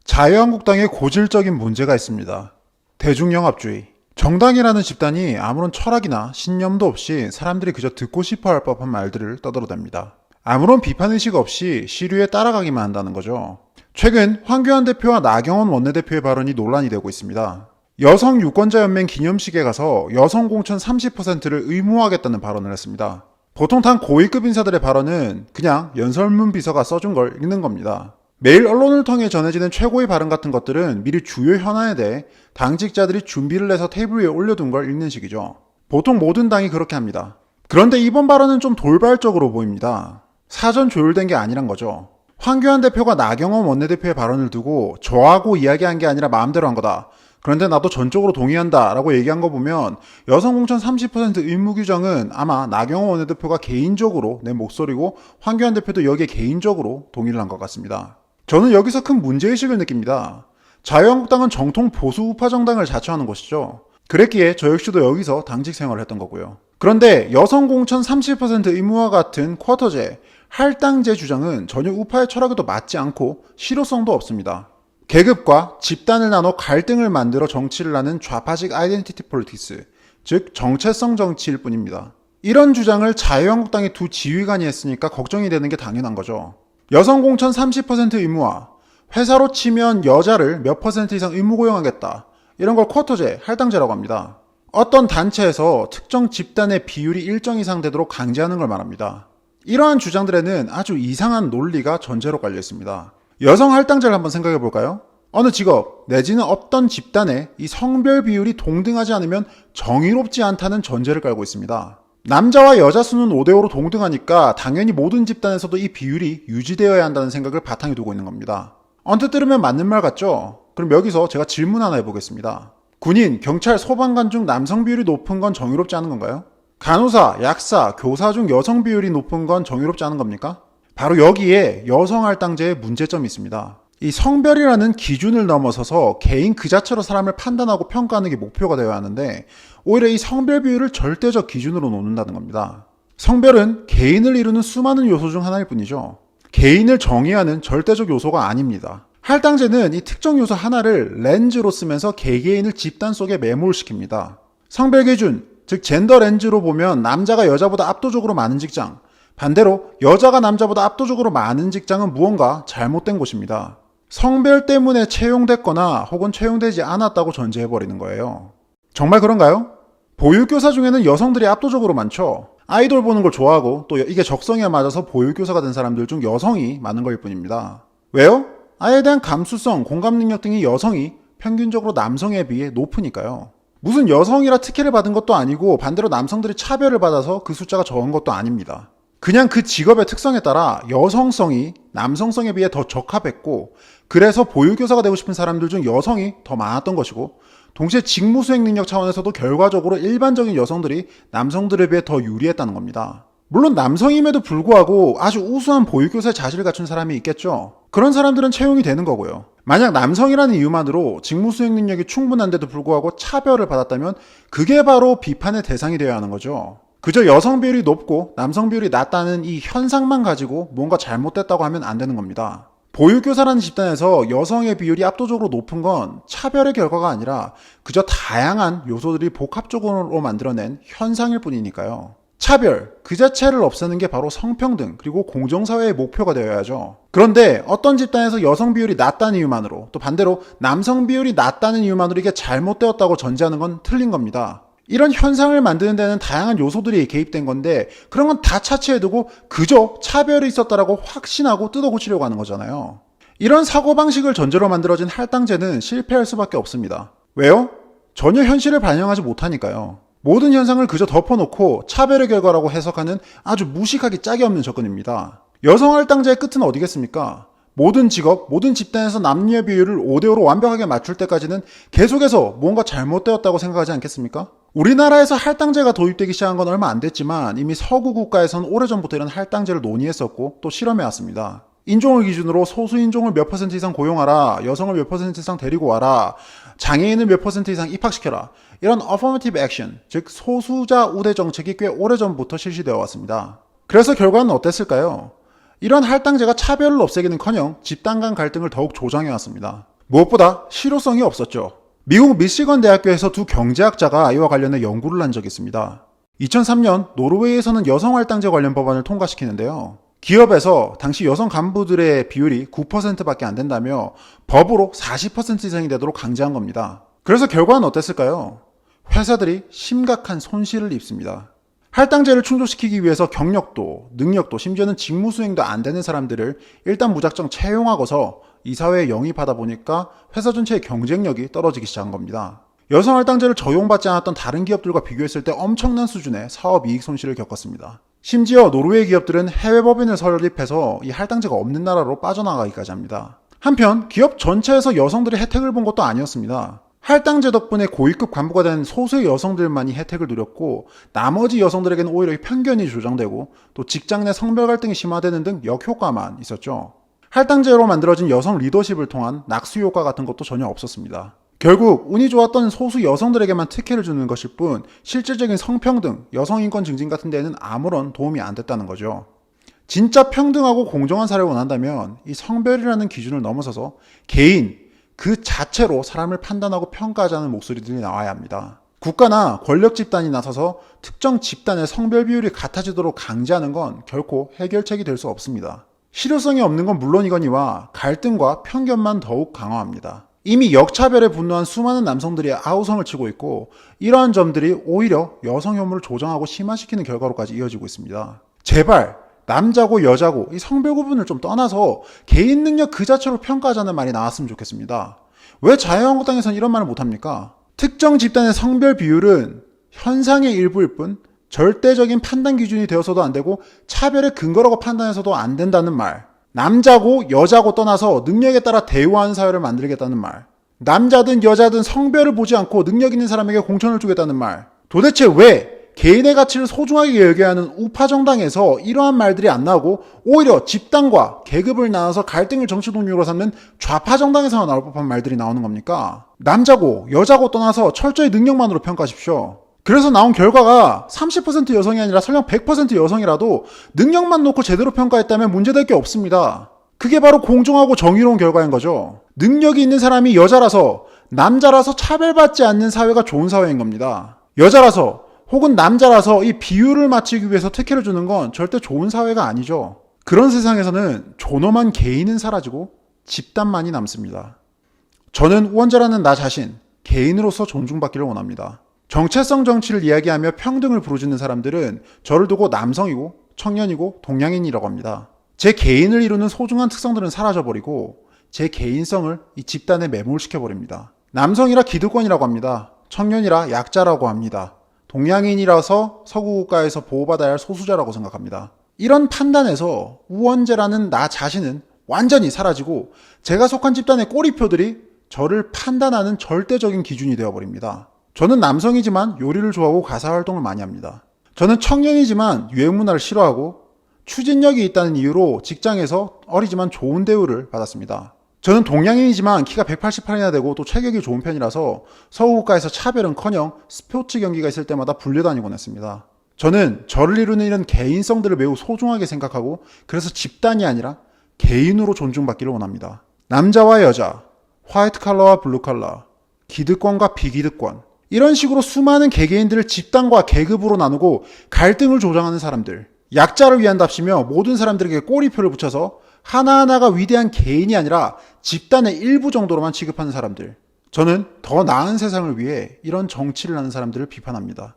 자유한국당에 고질적인 문제가 있습니다. 대중영합주의. 정당이라는 집단이 아무런 철학이나 신념도 없이 사람들이 그저 듣고 싶어 할 법한 말들을 떠들어댑니다. 아무런 비판의식 없이 시류에 따라가기만 한다는 거죠. 최근 황교안 대표와 나경원 원내대표의 발언이 논란이 되고 있습니다. 여성유권자연맹 기념식에 가서 여성 공천 30%를 의무화하겠다는 발언을 했습니다. 보통 단 고위급 인사들의 발언은 그냥 연설문 비서가 써준 걸 읽는 겁니다. 매일 언론을 통해 전해지는 최고의 발언 같은 것들은 미리 주요 현안에 대해 당직자들이 준비를 해서 테이블 위에 올려둔 걸 읽는 식이죠. 보통 모든 당이 그렇게 합니다. 그런데 이번 발언은 좀 돌발적으로 보입니다. 사전 조율된 게 아니란 거죠. 황교안 대표가 나경원 원내대표의 발언을 두고 저하고 이야기한 게 아니라 마음대로 한 거다. 그런데 나도 전적으로 동의한다 라고 얘기한 거 보면 여성 공천 30% 의무 규정은 아마 나경원 원내대표가 개인적으로 낸 목소리고 황교안 대표도 여기에 개인적으로 동의를 한 것 같습니다. 저는 여기서 큰 문제의식을 느낍니다. 자유한국당은 정통 보수 우파 정당을 자처하는 것이죠. 그랬기에 저 역시도 여기서 당직 생활을 했던 거고요. 그런데 여성 공천 30% 의무화 같은 쿼터제, 할당제 주장은 전혀 우파의 철학에도 맞지 않고 실효성도 없습니다. 계급과 집단을 나눠 갈등을 만들어 정치를 하는 좌파식 아이덴티티 폴리틱스, 즉 정체성 정치일 뿐입니다. 이런 주장을 자유한국당의 두 지휘관이 했으니까 걱정이 되는 게 당연한 거죠. 여성 공천 30% 의무화, 회사로 치면 여자를 몇 퍼센트 이상 의무 고용하겠다. 이런 걸 쿼터제, 할당제라고 합니다. 어떤 단체에서 특정 집단의 비율이 일정 이상 되도록 강제하는 걸 말합니다. 이러한 주장들에는 아주 이상한 논리가 전제로 깔려 있습니다. 여성 할당제를 한번 생각해 볼까요? 어느 직업 내지는 어떤 집단의 이 성별 비율이 동등하지 않으면 정의롭지 않다는 전제를 깔고 있습니다. 남자와 여자 수는 5대5로 동등하니까 당연히 모든 집단에서도 이 비율이 유지되어야 한다는 생각을 바탕에 두고 있는 겁니다. 언뜻 들으면 맞는 말 같죠? 그럼 여기서 제가 질문 하나 해보겠습니다. 군인, 경찰, 소방관 중 남성 비율이 높은 건 정의롭지 않은 건가요? 간호사, 약사, 교사 중 여성 비율이 높은 건 정의롭지 않은 겁니까? 바로 여기에 여성 할당제의 문제점이 있습니다. 이 성별이라는 기준을 넘어서서 개인 그 자체로 사람을 판단하고 평가하는 게 목표가 되어야 하는데 오히려 이 성별 비율을 절대적 기준으로 놓는다는 겁니다. 성별은 개인을 이루는 수많은 요소 중 하나일 뿐이죠. 개인을 정의하는 절대적 요소가 아닙니다. 할당제는 이 특정 요소 하나를 렌즈로 쓰면서 개개인을 집단 속에 매몰시킵니다. 성별 기준, 즉 젠더 렌즈로 보면 남자가 여자보다 압도적으로 많은 직장, 반대로 여자가 남자보다 압도적으로 많은 직장은 무언가 잘못된 곳입니다. 성별 때문에 채용됐거나 혹은 채용되지 않았다고 전제해버리는 거예요. 정말 그런가요? 보육교사 중에는 여성들이 압도적으로 많죠. 아이돌 보는 걸 좋아하고 또 이게 적성에 맞아서 보육교사가 된 사람들 중 여성이 많은 거일 뿐입니다. 왜요? 아이에 대한 감수성, 공감 능력 등이 여성이 평균적으로 남성에 비해 높으니까요. 무슨 여성이라 특혜를 받은 것도 아니고 반대로 남성들이 차별을 받아서 그 숫자가 적은 것도 아닙니다. 그냥 그 직업의 특성에 따라 여성성이 남성성에 비해 더 적합했고 그래서 보육교사가 되고 싶은 사람들 중 여성이 더 많았던 것이고 동시에 직무 수행 능력 차원에서도 결과적으로 일반적인 여성들이 남성들에 비해 더 유리했다는 겁니다. 물론 남성임에도 불구하고 아주 우수한 보육교사의 자질을 갖춘 사람이 있겠죠. 그런 사람들은 채용이 되는 거고요. 만약 남성이라는 이유만으로 직무 수행 능력이 충분한데도 불구하고 차별을 받았다면 그게 바로 비판의 대상이 되어야 하는 거죠. 그저 여성 비율이 높고 남성 비율이 낮다는 이 현상만 가지고 뭔가 잘못됐다고 하면 안 되는 겁니다. 보육교사라는 집단에서 여성의 비율이 압도적으로 높은 건 차별의 결과가 아니라 그저 다양한 요소들이 복합적으로 만들어낸 현상일 뿐이니까요. 차별, 그 자체를 없애는 게 바로 성평등 그리고 공정사회의 목표가 되어야죠. 그런데 어떤 집단에서 여성 비율이 낮다는 이유만으로 또 반대로 남성 비율이 낮다는 이유만으로 이게 잘못되었다고 전제하는 건 틀린 겁니다. 이런 현상을 만드는 데는 다양한 요소들이 개입된 건데 그런 건 다 차치해두고 그저 차별이 있었다라고 확신하고 뜯어고치려고 하는 거잖아요. 이런 사고방식을 전제로 만들어진 할당제는 실패할 수밖에 없습니다. 왜요? 전혀 현실을 반영하지 못하니까요. 모든 현상을 그저 덮어놓고 차별의 결과라고 해석하는 아주 무식하기 짝이 없는 접근입니다. 여성 할당제의 끝은 어디겠습니까? 모든 직업, 모든 집단에서 남녀 비율을 5대5로 완벽하게 맞출 때까지는 계속해서 뭔가 잘못되었다고 생각하지 않겠습니까? 우리나라에서 할당제가 도입되기 시작한 건 얼마 안 됐지만 이미 서구 국가에서는 오래전부터 이런 할당제를 논의했었고 또 실험해왔습니다. 인종을 기준으로 소수인종을 몇 퍼센트 이상 고용하라, 여성을 몇 퍼센트 이상 데리고 와라, 장애인을 몇 퍼센트 이상 입학시켜라. 이런 affirmative action, 즉 소수자 우대 정책이 꽤 오래전부터 실시되어 왔습니다. 그래서 결과는 어땠을까요? 이런 할당제가 차별을 없애기는커녕 집단 간 갈등을 더욱 조장해왔습니다. 무엇보다 실효성이 없었죠. 미국 미시건 대학교에서 두 경제학자가 이와 관련해 연구를 한 적이 있습니다. 2003년 노르웨이에서는 여성할당제 관련 법안을 통과시키는데요. 기업에서 당시 여성 간부들의 비율이 9%밖에 안 된다며 법으로 40% 이상이 되도록 강제한 겁니다. 그래서 결과는 어땠을까요? 회사들이 심각한 손실을 입습니다. 할당제를 충족시키기 위해서 경력도, 능력도, 심지어는 직무 수행도 안 되는 사람들을 일단 무작정 채용하고서 이 사회에 영입하다 보니까 회사 전체의 경쟁력이 떨어지기 시작한 겁니다. 여성 할당제를 적용받지 않았던 다른 기업들과 비교했을 때 엄청난 수준의 사업 이익 손실을 겪었습니다. 심지어 노르웨이 기업들은 해외 법인을 설립해서 이 할당제가 없는 나라로 빠져나가기까지 합니다. 한편 기업 전체에서 여성들이 혜택을 본 것도 아니었습니다. 할당제 덕분에 고위급 간부가 된 소수의 여성들만이 혜택을 누렸고 나머지 여성들에게는 오히려 편견이 조장되고 또 직장 내 성별 갈등이 심화되는 등 역효과만 있었죠. 할당제로 만들어진 여성 리더십을 통한 낙수 효과 같은 것도 전혀 없었습니다. 결국 운이 좋았던 소수 여성들에게만 특혜를 주는 것일 뿐 실질적인 성평등, 여성인권 증진 같은 데에는 아무런 도움이 안 됐다는 거죠. 진짜 평등하고 공정한 사회를 원한다면 이 성별이라는 기준을 넘어서서 개인, 그 자체로 사람을 판단하고 평가하자는 목소리들이 나와야 합니다. 국가나 권력 집단이 나서서 특정 집단의 성별 비율이 같아지도록 강제하는 건 결코 해결책이 될 수 없습니다. 실효성이 없는 건 물론이거니와 갈등과 편견만 더욱 강화합니다. 이미 역차별에 분노한 수많은 남성들이 아우성을 치고 있고 이러한 점들이 오히려 여성 혐오를 조장하고 심화시키는 결과로까지 이어지고 있습니다. 제발 남자고 여자고 이 성별 구분을 좀 떠나서 개인 능력 그 자체로 평가하자는 말이 나왔으면 좋겠습니다. 왜 자유한국당에서는 이런 말을 못합니까? 특정 집단의 성별 비율은 현상의 일부일 뿐 절대적인 판단 기준이 되어서도 안 되고 차별의 근거라고 판단해서도 안 된다는 말. 남자고 여자고 떠나서 능력에 따라 대우하는 사회를 만들겠다는 말. 남자든 여자든 성별을 보지 않고 능력 있는 사람에게 공천을 주겠다는 말. 도대체 왜 개인의 가치를 소중하게 여겨야 하는 우파 정당에서 이러한 말들이 안 나오고 오히려 집단과 계급을 나눠서 갈등을 정치 동력으로 삼는 좌파 정당에서만 나올 법한 말들이 나오는 겁니까? 남자고 여자고 떠나서 철저히 능력만으로 평가하십시오. 그래서 나온 결과가 30% 여성이 아니라 설령 100% 여성이라도 능력만 놓고 제대로 평가했다면 문제될 게 없습니다. 그게 바로 공정하고 정의로운 결과인 거죠. 능력이 있는 사람이 여자라서 남자라서 차별받지 않는 사회가 좋은 사회인 겁니다. 여자라서 혹은 남자라서 이 비율을 맞추기 위해서 특혜를 주는 건 절대 좋은 사회가 아니죠. 그런 세상에서는 존엄한 개인은 사라지고 집단만이 남습니다. 저는 우원재라는 나 자신, 개인으로서 존중받기를 원합니다. 정체성 정치를 이야기하며 평등을 부르짖는 사람들은 저를 두고 남성이고 청년이고 동양인이라고 합니다. 제 개인을 이루는 소중한 특성들은 사라져버리고 제 개인성을 이 집단에 매몰시켜버립니다. 남성이라 기득권이라고 합니다. 청년이라 약자라고 합니다. 동양인이라서 서구국가에서 보호받아야 할 소수자라고 생각합니다. 이런 판단에서 우원재라는 나 자신은 완전히 사라지고 제가 속한 집단의 꼬리표들이 저를 판단하는 절대적인 기준이 되어버립니다. 저는 남성이지만 요리를 좋아하고 가사활동을 많이 합니다. 저는 청년이지만 유행문화를 싫어하고 추진력이 있다는 이유로 직장에서 어리지만 좋은 대우를 받았습니다. 저는 동양인이지만 키가 188이나 되고 또 체격이 좋은 편이라서 서구국가에서 차별은커녕 스포츠 경기가 있을 때마다 불려다니곤 했습니다. 저는 저를 이루는 이런 개인성들을 매우 소중하게 생각하고 그래서 집단이 아니라 개인으로 존중받기를 원합니다. 남자와 여자, 화이트 칼라와 블루 칼라, 기득권과 비기득권 이런 식으로 수많은 개개인들을 집단과 계급으로 나누고 갈등을 조장하는 사람들, 약자를 위한답시며 모든 사람들에게 꼬리표를 붙여서 하나하나가 위대한 개인이 아니라 집단의 일부 정도로만 취급하는 사람들. 저는 더 나은 세상을 위해 이런 정치를 하는 사람들을 비판합니다.